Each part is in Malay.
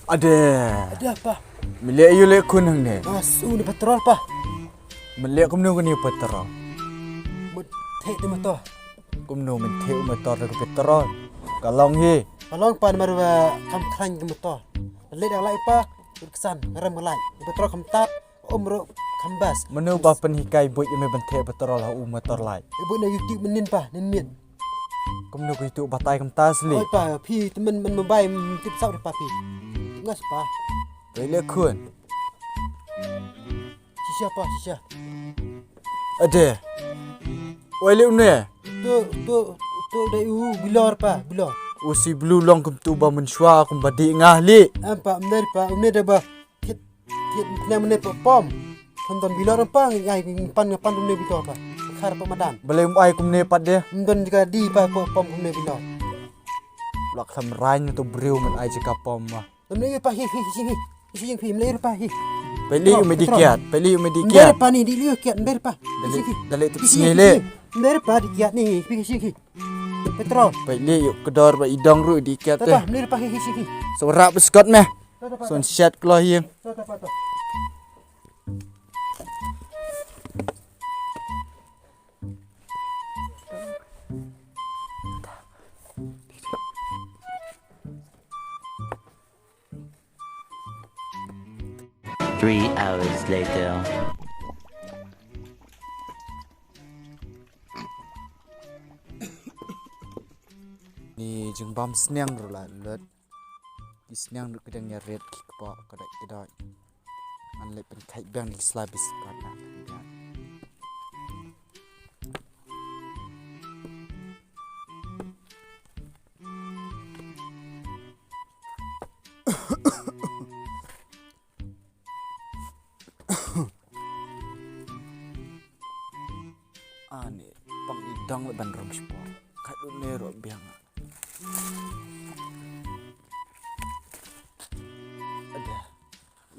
Ada apa? Milik you lek khun hang ne. Asu ni petrol apa? Milik kumnu kan you petrol. Thek di motor. Kumnu men theu motor ke petrol. Kalong hi. Kalong pan maru kam kran di motor. Lek dak lai pa? Kesan ngeram ngelai. Petrol kam tap ro kambas. Menu ba pen hikai buat you me ben theu petrol ha motor lai. Ibu na YouTube menin pa, nin miet. Kumnu ku itu batai kam ta sli. Oi pa, pi temen men membai tip sau di pa pi. Ngas pa. Lek khun. Sisya pa, sisya. Ada. Oi lek ne. Tu dai bilor pa, bilor. Usi blue long kum tu ba men shwa kum badi ngah li. Apa benar pa, umne dah ba. Kit na mene pa pom. Tonton bilor pa, ngai pan umne bilor pa. Khar pa madan. Balai ai kum ne pat dia. Mdon juga di pa pom umne bilor. Lak sam rain tu briu men ai jika pom ma. Umne pa hi sini. Isi yang film ler pa hi. Peli you medikiat, Ler medikiat. pa ni di liu kiat ler pa. Dalek tu sini Ler pa di kiat ni, pi sini. Petrol. Peli you kedor ba idong ru dikiat Tata, teh. ler pa hi sini. Sorak beskot meh. Tata pa. Son shat keluar hier. Tata pa. 3 hours later. Ni jeng bam senang ru la let. Di senang ru kedang ya red ki kepa kedai kedai. An le pen kai bang di slabis kana. Ani pang idang le ban rom sport. Kat du ne ro biang. Ada.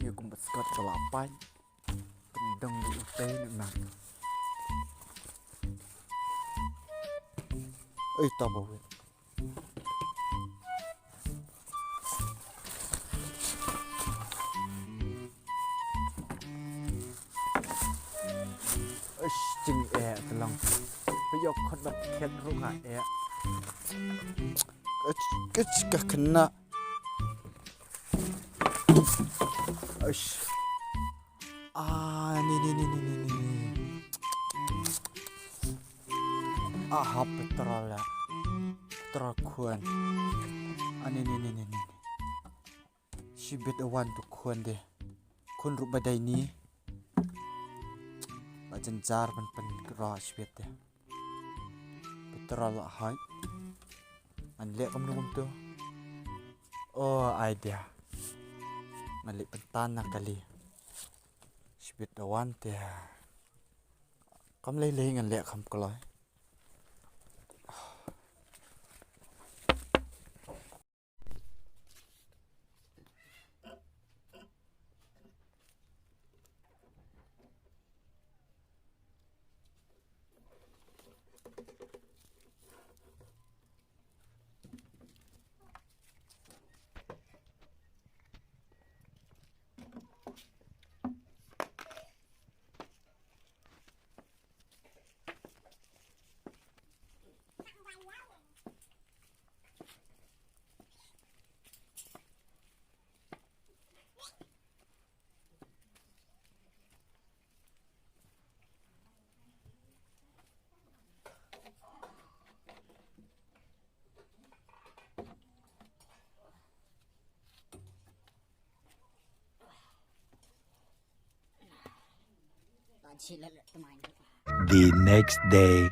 Ia kumbat skat kelapai. Pendang di utai nak. Tabaw. Jing telang. Payok khot bat khet ru nga ka kena. Ni. Petrol ya. Petrol khun. Ni. Shibet awan tu khun deh. Khun ru badai ni. Jenjar pen keras bet ya. Petrol hai. An lek kam nung tu. Oh idea. Malik pentana kali. Sibet awan te. Kam lei ngan lek kam keloi. The next day.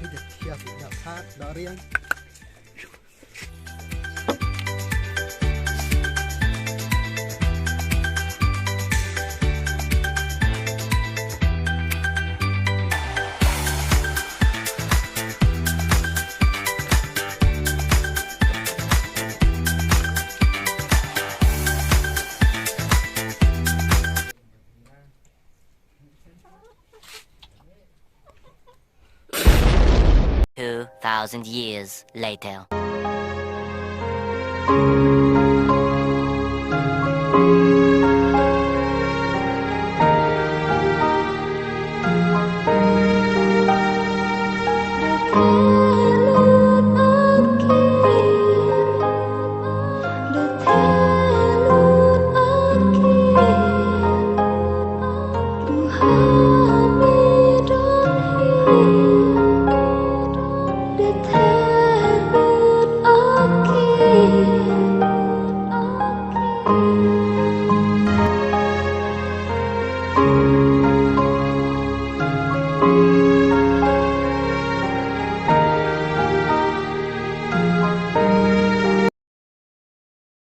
Sudah siap dah dari yang 2,000 years later. The